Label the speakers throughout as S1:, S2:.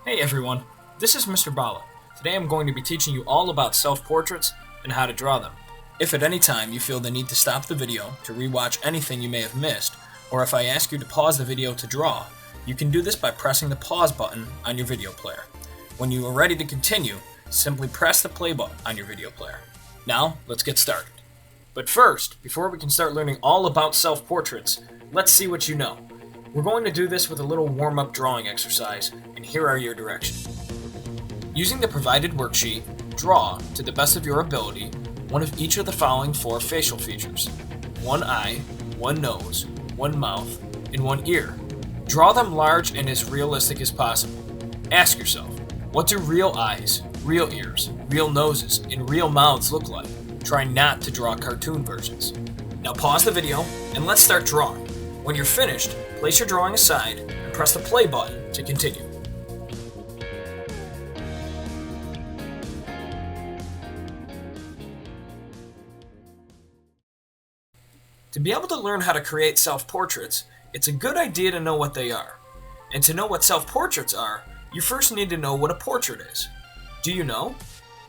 S1: Hey everyone, this is Mr. Bala. Today I'm going to be teaching you all about self-portraits and how to draw them. If at any time you feel the need to stop the video to rewatch anything you may have missed, or if I ask you to pause the video to draw, you can do this by pressing the pause button on your video player. When you are ready to continue, simply press the play button on your video player. Now, let's get started. But first, before we can start learning all about self-portraits, let's see what you know. We're going to do this with a little warm-up drawing exercise, and here are your directions. Using the provided worksheet, draw, to the best of your ability, one of each of the following 4 facial features: one eye, one nose, one mouth, and one ear. Draw them large and as realistic as possible. Ask yourself, what do real eyes, real ears, real noses, and real mouths look like? Try not to draw cartoon versions. Now pause the video, and let's start drawing. When you're finished, place your drawing aside and press the play button to continue. To be able to learn how to create self-portraits, it's a good idea to know what they are. And to know what self-portraits are, you first need to know what a portrait is. Do you know?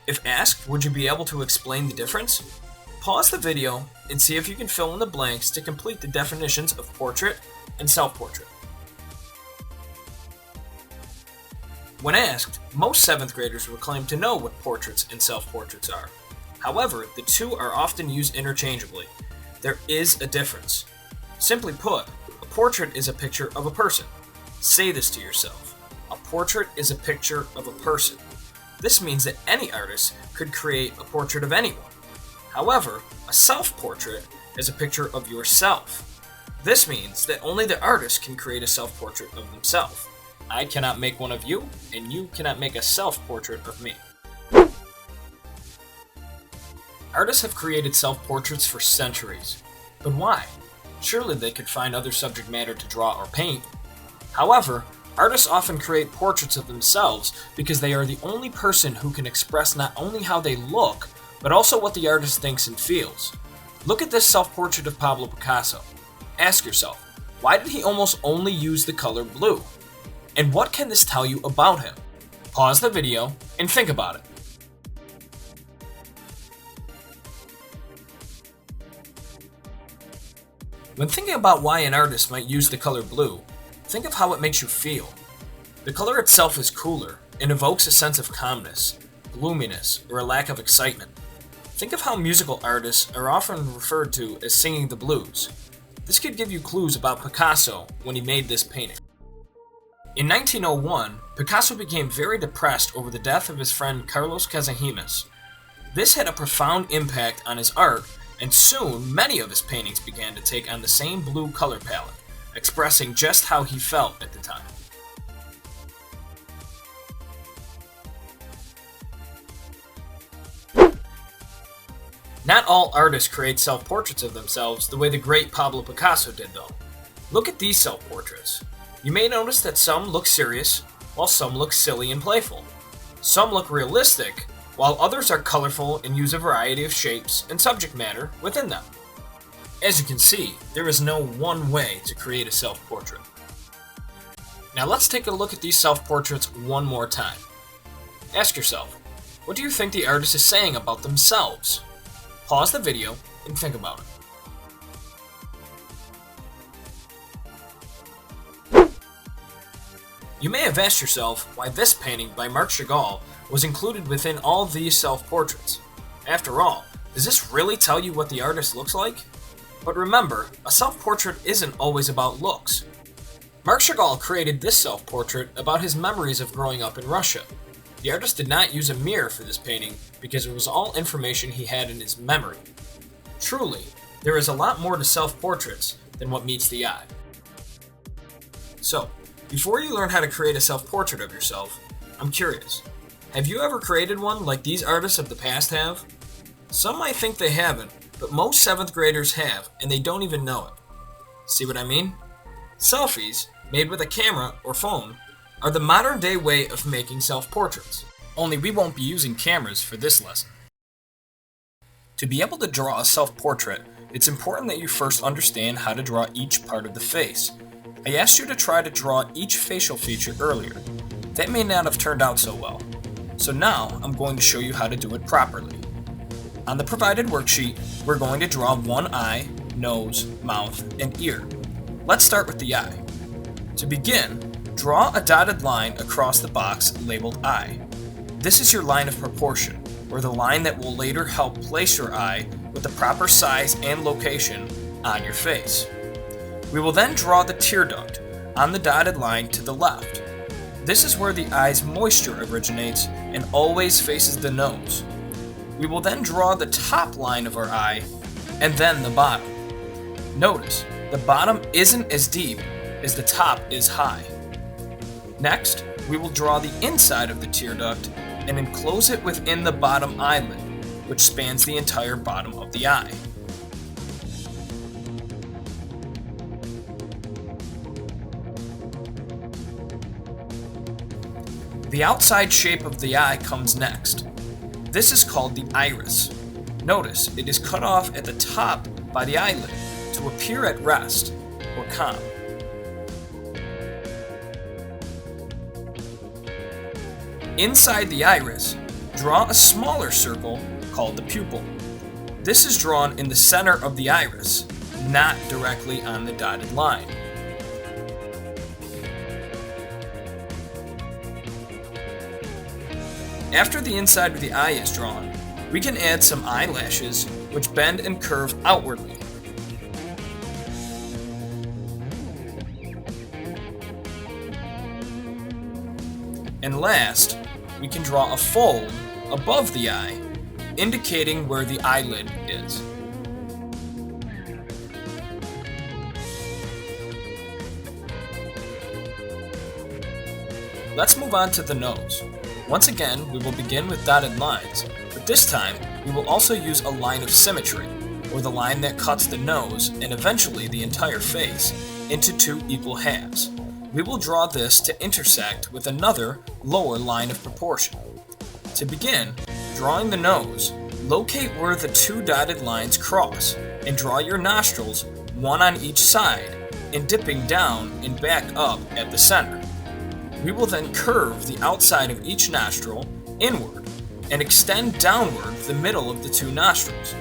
S1: If asked, would you be able to explain the difference? Pause the video and see if you can fill in the blanks to complete the definitions of portrait and self-portrait. When asked, most 7th graders will claim to know what portraits and self-portraits are. However, the two are often used interchangeably. There is a difference. Simply put, a portrait is a picture of a person. Say this to yourself. A portrait is a picture of a person. This means that any artist could create a portrait of anyone. However, a self-portrait is a picture of yourself. This means that only the artist can create a self-portrait of themselves. I cannot make one of you, and you cannot make a self-portrait of me. Artists have created self-portraits for centuries. But why? Surely they could find other subject matter to draw or paint. However, artists often create portraits of themselves because they are the only person who can express not only how they look, but also what the artist thinks and feels. Look at this self-portrait of Pablo Picasso. Ask yourself, why did he almost only use the color blue? And what can this tell you about him? Pause the video and think about it. When thinking about why an artist might use the color blue, think of how it makes you feel. The color itself is cooler and evokes a sense of calmness, gloominess, or a lack of excitement. Think of how musical artists are often referred to as singing the blues. This could give you clues about Picasso when he made this painting. In 1901, Picasso became very depressed over the death of his friend Carlos Casagemas. This had a profound impact on his art, and soon many of his paintings began to take on the same blue color palette, expressing just how he felt at the time. Not all artists create self-portraits of themselves the way the great Pablo Picasso did, though. Look at these self-portraits. You may notice that some look serious, while some look silly and playful. Some look realistic, while others are colorful and use a variety of shapes and subject matter within them. As you can see, there is no one way to create a self-portrait. Now let's take a look at these self-portraits one more time. Ask yourself, what do you think the artist is saying about themselves? Pause the video and think about it. You may have asked yourself why this painting by Marc Chagall was included within all of these self-portraits. After all, does this really tell you what the artist looks like? But remember, a self-portrait isn't always about looks. Marc Chagall created this self-portrait about his memories of growing up in Russia. The artist did not use a mirror for this painting because it was all information he had in his memory. Truly, there is a lot more to self-portraits than what meets the eye. So, before you learn how to create a self-portrait of yourself, I'm curious, have you ever created one like these artists of the past have? Some might think they haven't, but most 7th graders have, and they don't even know it. See what I mean? Selfies, made with a camera or phone, are the modern day way of making self-portraits. Only we won't be using cameras for this lesson. To be able to draw a self-portrait, it's important that you first understand how to draw each part of the face. I asked you to try to draw each facial feature earlier. That may not have turned out so well. So now I'm going to show you how to do it properly. On the provided worksheet, we're going to draw one eye, nose, mouth, and ear. Let's start with the eye. To begin, draw a dotted line across the box labeled eye. This is your line of proportion, or the line that will later help place your eye with the proper size and location on your face. We will then draw the tear duct on the dotted line to the left. This is where the eye's moisture originates and always faces the nose. We will then draw the top line of our eye and then the bottom. Notice, the bottom isn't as deep as the top is high. Next, we will draw the inside of the tear duct and enclose it within the bottom eyelid, which spans the entire bottom of the eye. The outside shape of the eye comes next. This is called the iris. Notice it is cut off at the top by the eyelid to appear at rest or calm. Inside the iris, draw a smaller circle called the pupil. This is drawn in the center of the iris, not directly on the dotted line. After the inside of the eye is drawn, we can add some eyelashes which bend and curve outwardly. And last, we can draw a fold above the eye, indicating where the eyelid is. Let's move on to the nose. Once again, we will begin with dotted lines, but this time we will also use a line of symmetry, or the line that cuts the nose and eventually the entire face into two equal halves. We will draw this to intersect with another lower line of proportion. To begin, drawing the nose, locate where the two dotted lines cross and draw your nostrils, one on each side, and dipping down and back up at the center. We will then curve the outside of each nostril inward and extend downward the middle of the two nostrils.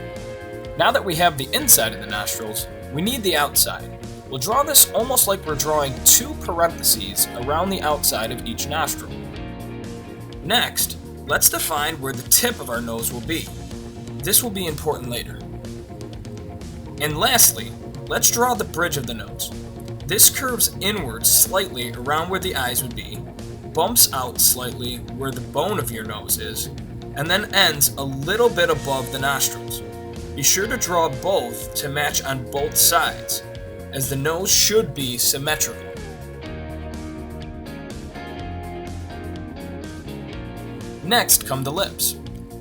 S1: Now that we have the inside of the nostrils, we need the outside. We'll draw this almost like we're drawing two parentheses around the outside of each nostril. Next, let's define where the tip of our nose will be. This will be important later. And lastly, let's draw the bridge of the nose. This curves inward slightly around where the eyes would be, bumps out slightly where the bone of your nose is, and then ends a little bit above the nostrils. Be sure to draw both to match on both sides, as the nose should be symmetrical. Next come the lips.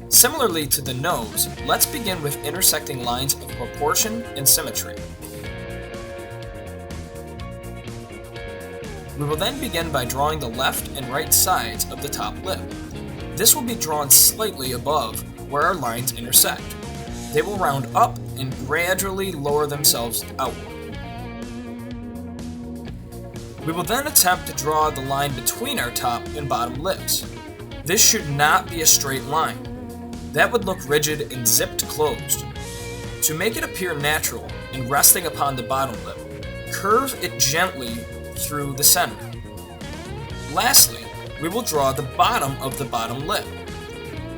S1: Similarly to the nose, let's begin with intersecting lines of proportion and symmetry. We will then begin by drawing the left and right sides of the top lip. This will be drawn slightly above where our lines intersect. They will round up and gradually lower themselves outward. We will then attempt to draw the line between our top and bottom lips. This should not be a straight line. That would look rigid and zipped closed. To make it appear natural and resting upon the bottom lip, curve it gently through the center. Lastly, we will draw the bottom of the bottom lip.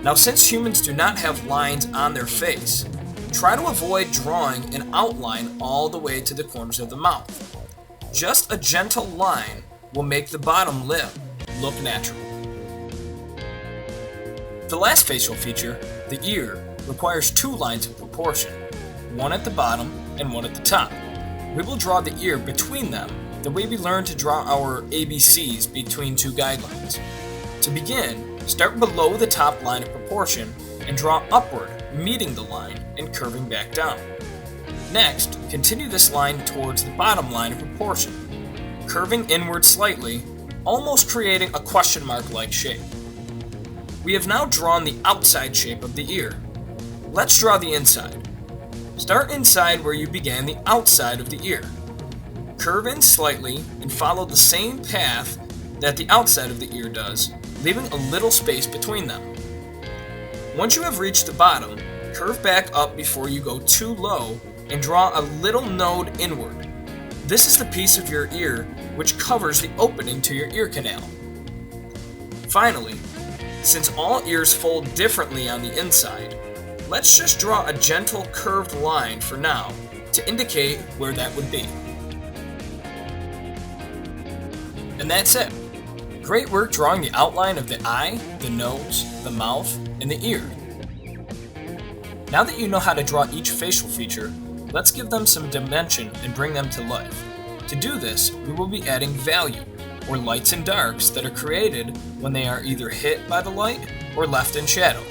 S1: Now, since humans do not have lines on their face, try to avoid drawing an outline all the way to the corners of the mouth. Just a gentle line will make the bottom lip look natural. The last facial feature, the ear, requires two lines of proportion, one at the bottom and one at the top. We will draw the ear between them the way we learned to draw our ABCs between two guidelines. To begin, start below the top line of proportion and draw upward, meeting the line and curving back down. Next, continue this line towards the bottom line of proportion, curving inward slightly, almost creating a question mark-like shape. We have now drawn the outside shape of the ear. Let's draw the inside. Start inside where you began the outside of the ear. Curve in slightly and follow the same path that the outside of the ear does, leaving a little space between them. Once you have reached the bottom, curve back up before you go too low and draw a little node inward. This is the piece of your ear which covers the opening to your ear canal. Finally, since all ears fold differently on the inside, let's just draw a gentle curved line for now to indicate where that would be. And that's it. Great work drawing the outline of the eye, the nose, the mouth, and the ear. Now that you know how to draw each facial feature, let's give them some dimension and bring them to life. To do this, we will be adding value, or lights and darks that are created when they are either hit by the light or left in shadow.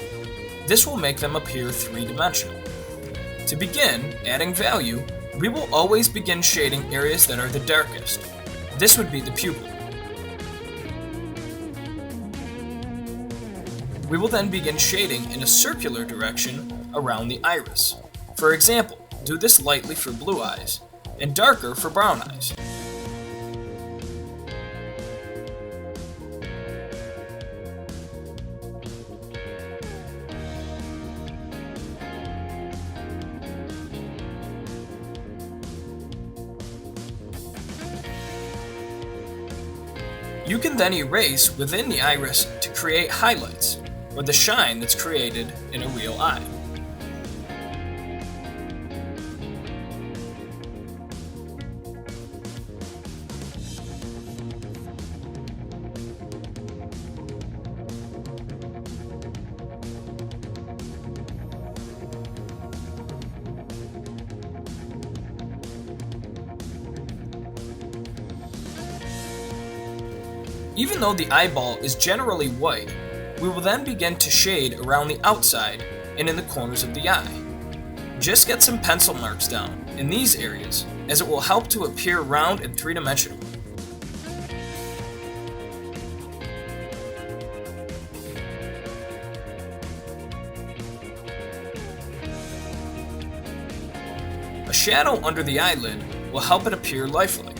S1: This will make them appear three-dimensional. To begin adding value, we will always begin shading areas that are the darkest. This would be the pupil. We will then begin shading in a circular direction around the iris. For example, do this lightly for blue eyes and darker for brown eyes. You can then erase within the iris to create highlights, or the shine that's created in a real eye. Even though the eyeball is generally white, we will then begin to shade around the outside and in the corners of the eye. Just get some pencil marks down in these areas, as it will help to appear round and three-dimensional. A shadow under the eyelid will help it appear lifelike.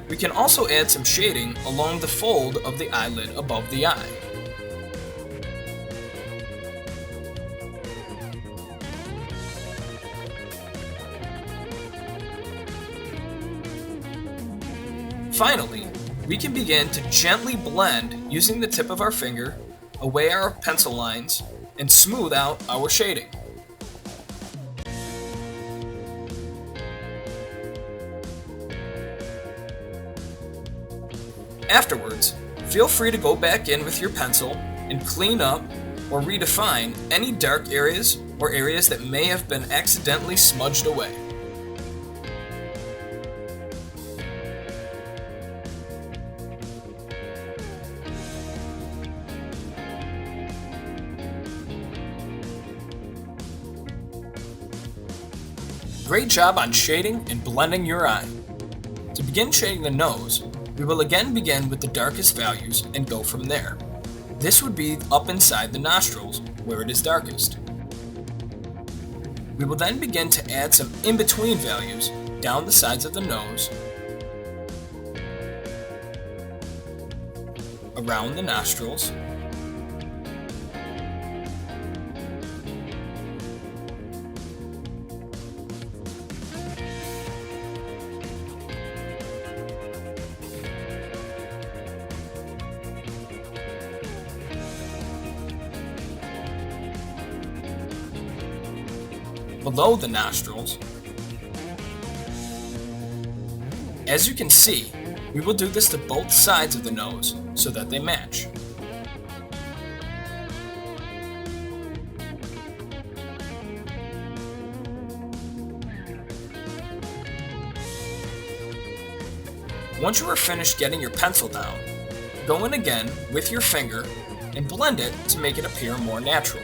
S1: We can also add some shading along the fold of the eyelid above the eye. Finally, we can begin to gently blend using the tip of our finger away our pencil lines and smooth out our shading. Afterwards, feel free to go back in with your pencil and clean up or redefine any dark areas or areas that may have been accidentally smudged away. Great job on shading and blending your eye. To begin shading the nose, we will again begin with the darkest values and go from there. This would be up inside the nostrils, where it is darkest. We will then begin to add some in-between values down the sides of the nose, around the nostrils, below the nostrils. As you can see, we will do this to both sides of the nose so that they match. Once you are finished getting your pencil down, go in again with your finger and blend it to make it appear more natural.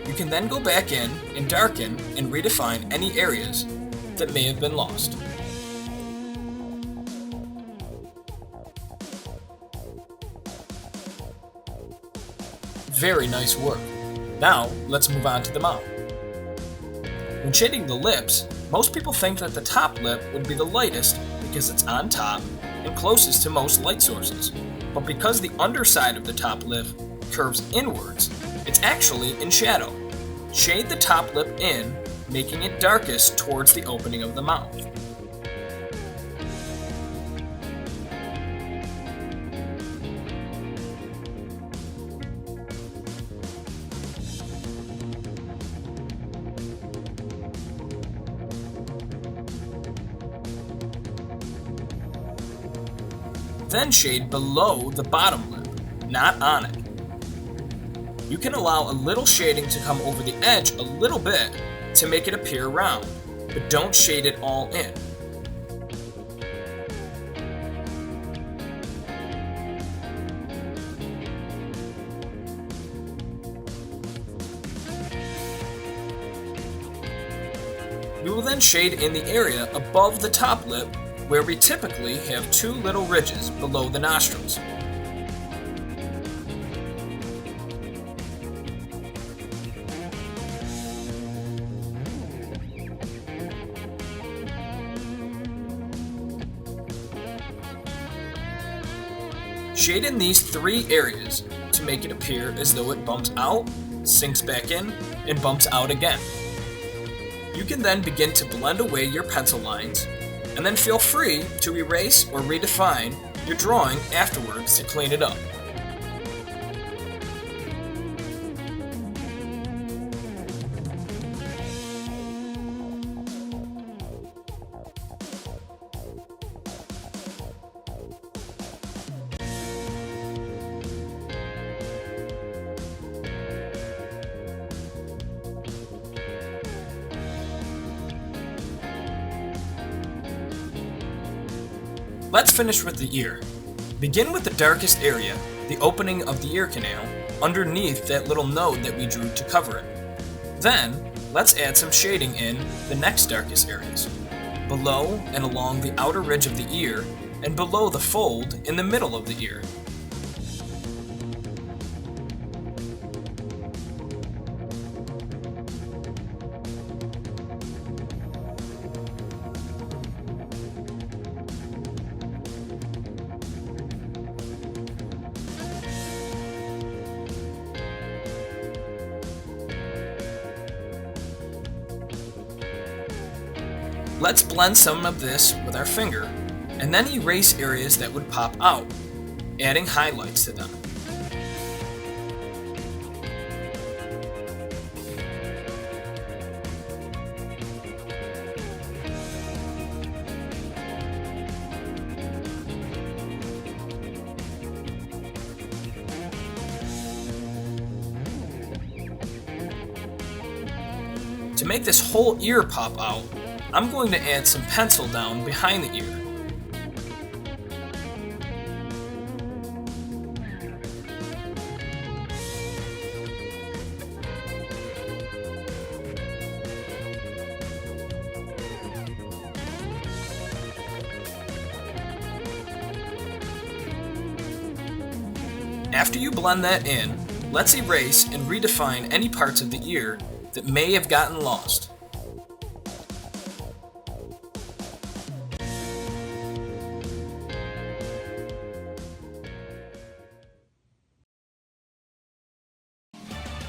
S1: You can then go back in and darken and redefine any areas that may have been lost. Very nice work. Now, let's move on to the mouth. When shading the lips, most people think that the top lip would be the lightest because it's on top and closest to most light sources. But because the underside of the top lip curves inwards, it's actually in shadow. Shade the top lip in, making it darkest towards the opening of the mouth. Then shade below the bottom lip, not on it. You can allow a little shading to come over the edge a little bit to make it appear round, but don't shade it all in. We will then shade in the area above the top lip where we typically have two little ridges below the nostrils. Shade in these three areas to make it appear as though it bumps out, sinks back in, and bumps out again. You can then begin to blend away your pencil lines, and then feel free to erase or redefine your drawing afterwards to clean it up. Let's finish with the ear. Begin with the darkest area, the opening of the ear canal, underneath that little node that we drew to cover it. Then, let's add some shading in the next darkest areas, below and along the outer ridge of the ear, and below the fold in the middle of the ear. Let's blend some of this with our finger, and then erase areas that would pop out, adding highlights to them. To make this whole ear pop out, I'm going to add some pencil down behind the ear. After you blend that in, let's erase and redefine any parts of the ear that may have gotten lost.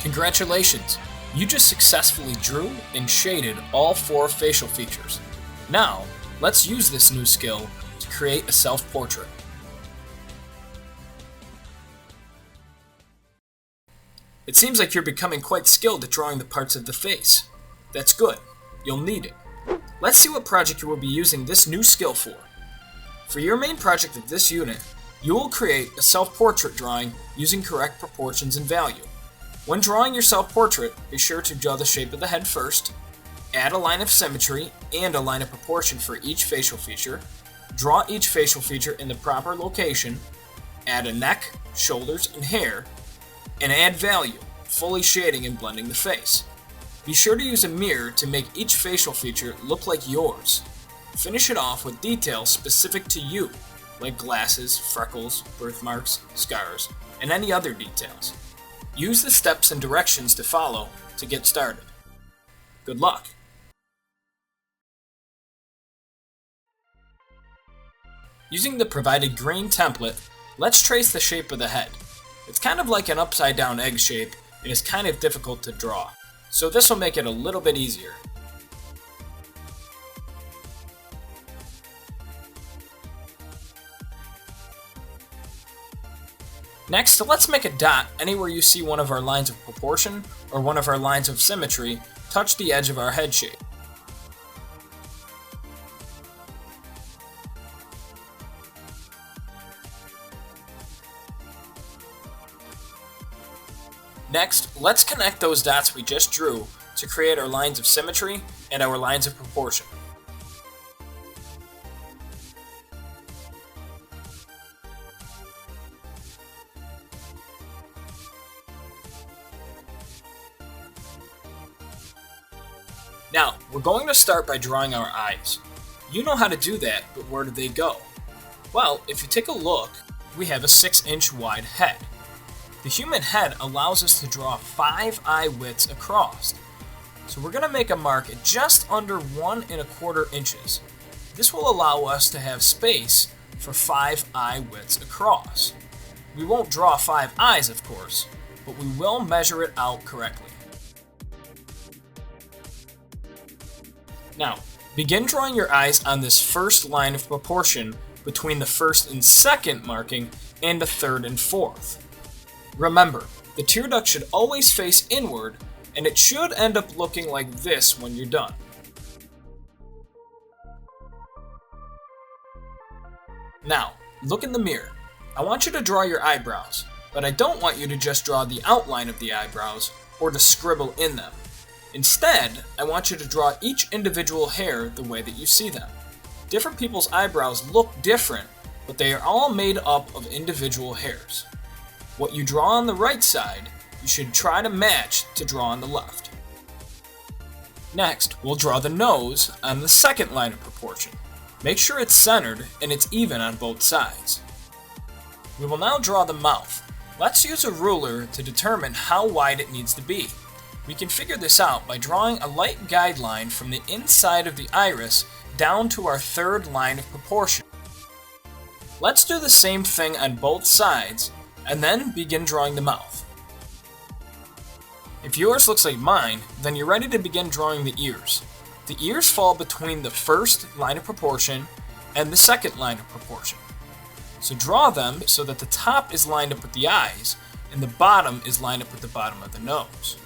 S1: Congratulations! You just successfully drew and shaded all 4 facial features. Now, let's use this new skill to create a self-portrait. It seems like you're becoming quite skilled at drawing the parts of the face. That's good. You'll need it. Let's see what project you will be using this new skill for. For your main project of this unit, you will create a self-portrait drawing using correct proportions and value. When drawing your self-portrait, be sure to draw the shape of the head first, add a line of symmetry and a line of proportion for each facial feature, draw each facial feature in the proper location, add a neck, shoulders, and hair, and add value, fully shading and blending the face. Be sure to use a mirror to make each facial feature look like yours. Finish it off with details specific to you, like glasses, freckles, birthmarks, scars, and any other details. Use the steps and directions to follow to get started. Good luck! Using the provided green template, let's trace the shape of the head. It's kind of like an upside down egg shape and is kind of difficult to draw, so this will make it a little bit easier. Next, let's make a dot anywhere you see one of our lines of proportion or one of our lines of symmetry touch the edge of our head shape. Next, let's connect those dots we just drew to create our lines of symmetry and our lines of proportion. Now, we're going to start by drawing our eyes. You know how to do that, but where do they go? Well, if you take a look, we have a 6-inch wide head. The human head allows us to draw 5 eye widths across. So we're going to make a mark at just under 1¼ inches. This will allow us to have space for 5 eye widths across. We won't draw 5 eyes, of course, but we will measure it out correctly. Now, begin drawing your eyes on this first line of proportion between the first and second marking and the third and fourth. Remember, the tear duct should always face inward, and it should end up looking like this when you're done. Now, look in the mirror. I want you to draw your eyebrows, but I don't want you to just draw the outline of the eyebrows or to scribble in them. Instead, I want you to draw each individual hair the way that you see them. Different people's eyebrows look different, but they are all made up of individual hairs. What you draw on the right side, you should try to match to draw on the left. Next, we'll draw the nose on the second line of proportion. Make sure it's centered and it's even on both sides. We will now draw the mouth. Let's use a ruler to determine how wide it needs to be. We can figure this out by drawing a light guideline from the inside of the iris down to our third line of proportion. Let's do the same thing on both sides and then begin drawing the mouth. If yours looks like mine, then you're ready to begin drawing the ears. The ears fall between the first line of proportion and the second line of proportion. So draw them so that the top is lined up with the eyes and the bottom is lined up with the bottom of the nose.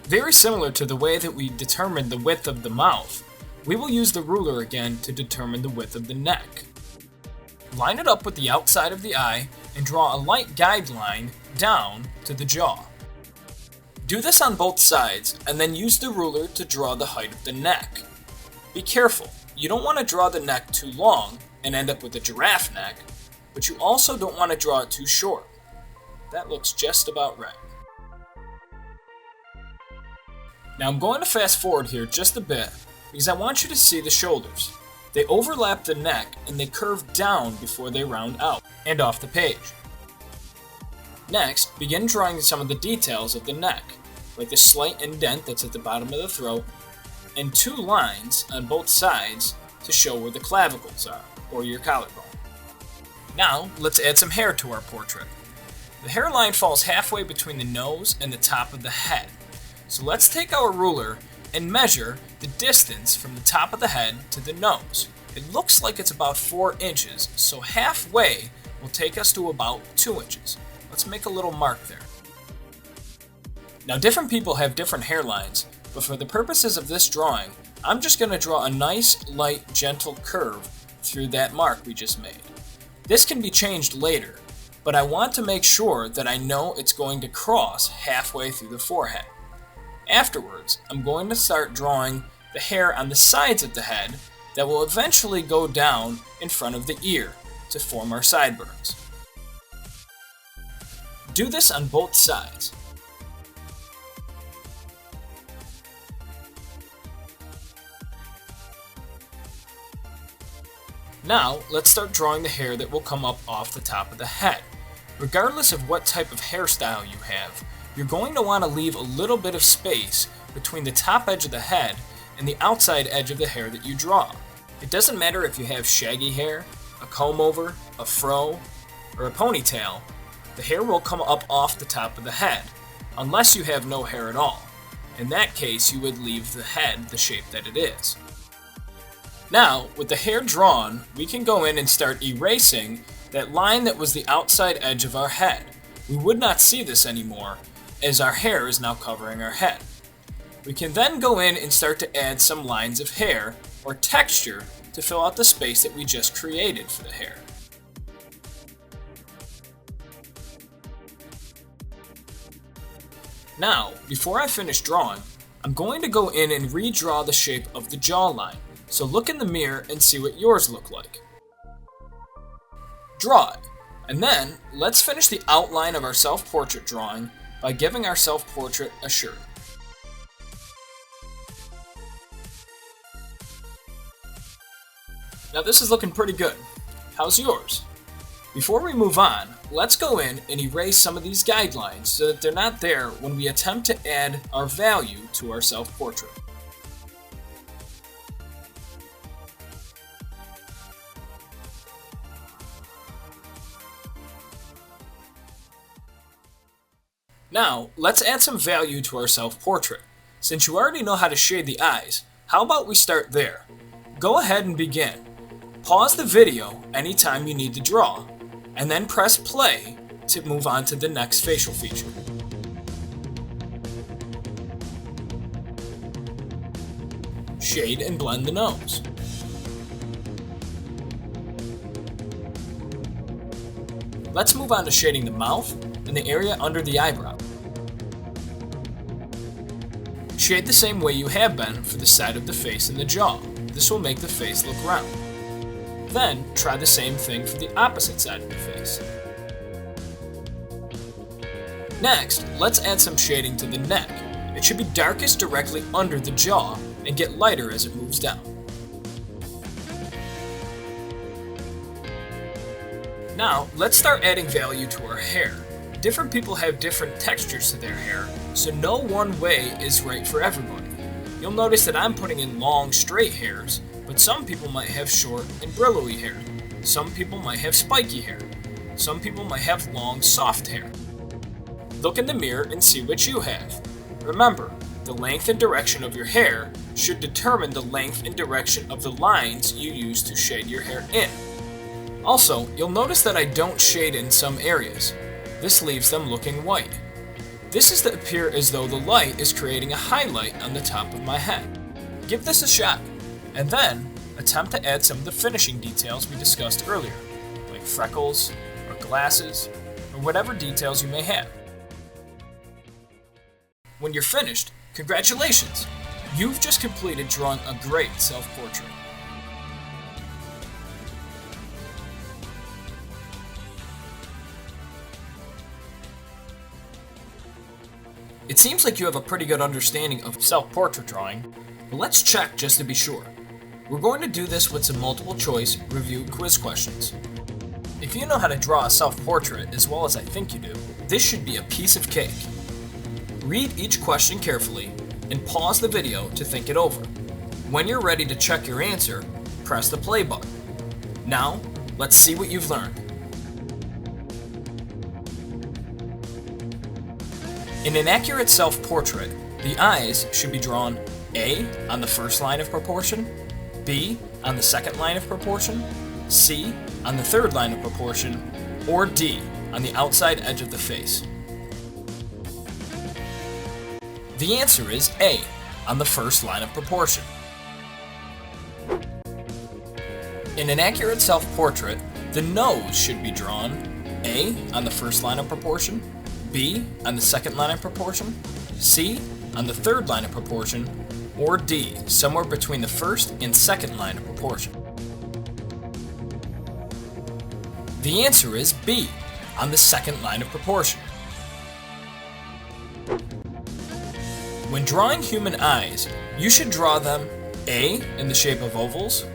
S1: Very similar to the way that we determined the width of the mouth, we will use the ruler again to determine the width of the neck. Line it up with the outside of the eye and draw a light guideline down to the jaw. Do this on both sides and then use the ruler to draw the height of the neck. Be careful, you don't want to draw the neck too long and end up with a giraffe neck, but you also don't want to draw it too short. That looks just about right. Now I'm going to fast forward here just a bit because I want you to see the shoulders. They overlap the neck and they curve down before they round out and off the page. Next, begin drawing some of the details of the neck, like the slight indent that's at the bottom of the throat, and 2 lines on both sides to show where the clavicles are, or your collarbone. Now, let's add some hair to our portrait. The hairline falls halfway between the nose and the top of the head. So let's take our ruler and measure the distance from the top of the head to the nose. It looks like it's about 4 inches, so halfway will take us to about 2 inches. Let's make a little mark there. Now different people have different hairlines, but for the purposes of this drawing, I'm just going to draw a nice, light, gentle curve through that mark we just made. This can be changed later, but I want to make sure that I know it's going to cross halfway through the forehead. Afterwards, I'm going to start drawing the hair on the sides of the head that will eventually go down in front of the ear to form our sideburns. Do this on both sides. Now, let's start drawing the hair that will come up off the top of the head. Regardless of what type of hairstyle you have, you're going to want to leave a little bit of space between the top edge of the head and the outside edge of the hair that you draw. It doesn't matter if you have shaggy hair, a comb over, a fro, or a ponytail, the hair will come up off the top of the head, unless you have no hair at all. In that case, you would leave the head the shape that it is. Now, with the hair drawn, we can go in and start erasing that line that was the outside edge of our head. We would not see this anymore, as our hair is now covering our head. We can then go in and start to add some lines of hair or texture to fill out the space that we just created for the hair. Now, before I finish drawing, I'm going to go in and redraw the shape of the jawline. So look in the mirror and see what yours look like. Draw it. And then, let's finish the outline of our self-portrait drawing by giving our self-portrait a shirt. Now this is looking pretty good. How's yours? Before we move on, let's go in and erase some of these guidelines so that they're not there when we attempt to add our value to our self-portrait. Now, let's add some value to our self-portrait. Since you already know how to shade the eyes, how about we start there? Go ahead and begin. Pause the video anytime you need to draw, and then press play to move on to the next facial feature. Shade and blend the nose. Let's move on to shading the mouth and the area under the eyebrow. Shade the same way you have been for the side of the face and the jaw. This will make the face look round. Then, try the same thing for the opposite side of the face. Next, let's add some shading to the neck. It should be darkest directly under the jaw and get lighter as it moves down. Now, let's start adding value to our hair. Different people have different textures to their hair, so no one way is right for everybody. You'll notice that I'm putting in long, straight hairs, but some people might have short and billowy hair. Some people might have spiky hair. Some people might have long, soft hair. Look in the mirror and see what you have. Remember, the length and direction of your hair should determine the length and direction of the lines you use to shade your hair in. Also, you'll notice that I don't shade in some areas. This leaves them looking white. This is to appear as though the light is creating a highlight on the top of my head. Give this a shot, and then attempt to add some of the finishing details we discussed earlier, like freckles, or glasses, or whatever details you may have. When you're finished, congratulations! You've just completed drawing a great self-portrait. It seems like you have a pretty good understanding of self-portrait drawing, but let's check just to be sure. We're going to do this with some multiple choice review quiz questions. If you know how to draw a self-portrait as well as I think you do, this should be a piece of cake. Read each question carefully and pause the video to think it over. When you're ready to check your answer, press the play button. Now, let's see what you've learned. In an accurate self-portrait, the eyes should be drawn A on the first line of proportion, B on the second line of proportion, C on the third line of proportion, or D on the outside edge of the face. The answer is A on the first line of proportion. In an accurate self-portrait, the nose should be drawn A on the first line of proportion, B on the second line of proportion, C on the third line of proportion, or D somewhere between the first and second line of proportion. The answer is B on the second line of proportion. When drawing human eyes, you should draw them A in the shape of ovals,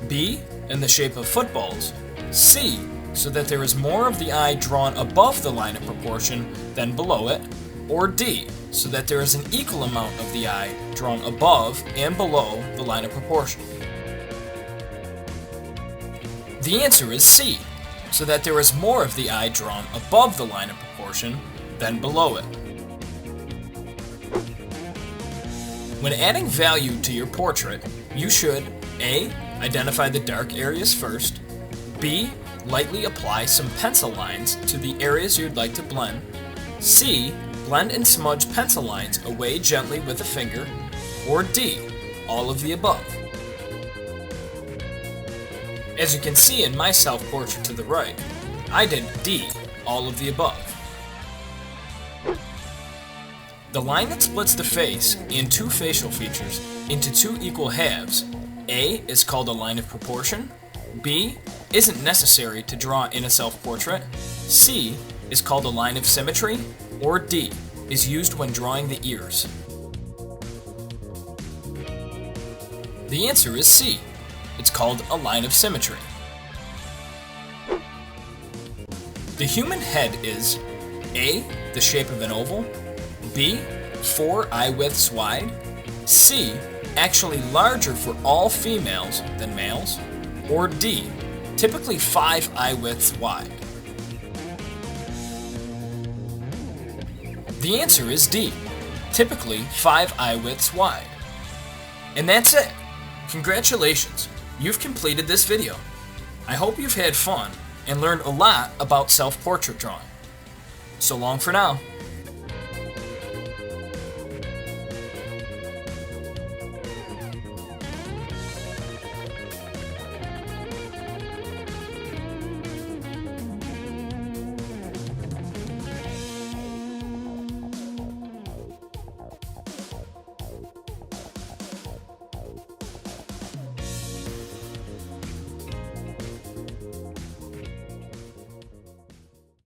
S1: B in the shape of footballs, C, so that there is more of the eye drawn above the line of proportion than below it, or D, so that there is an equal amount of the eye drawn above and below the line of proportion? The answer is C, so that there is more of the eye drawn above the line of proportion than below it. When adding value to your portrait, you should A. Identify the dark areas first, B. Lightly apply some pencil lines to the areas you'd like to blend, C. Blend and smudge pencil lines away gently with a finger, or D. All of the above. As you can see in my self-portrait to the right, I did D. All of the above. The line that splits the face and two facial features into two equal halves, A, is called a line of proportion, B, isn't necessary to draw in a self-portrait, C, is called a line of symmetry, or D, is used when drawing the ears. The answer is C. It's called a line of symmetry. The human head is A, the shape of an oval, B, 4 eye widths wide, C, actually larger for all females than males, or D, typically 5 eye widths wide. The answer is D, typically 5 eye widths wide. And that's it. Congratulations, you've completed this video. I hope you've had fun and learned a lot about self-portrait drawing. So long for now.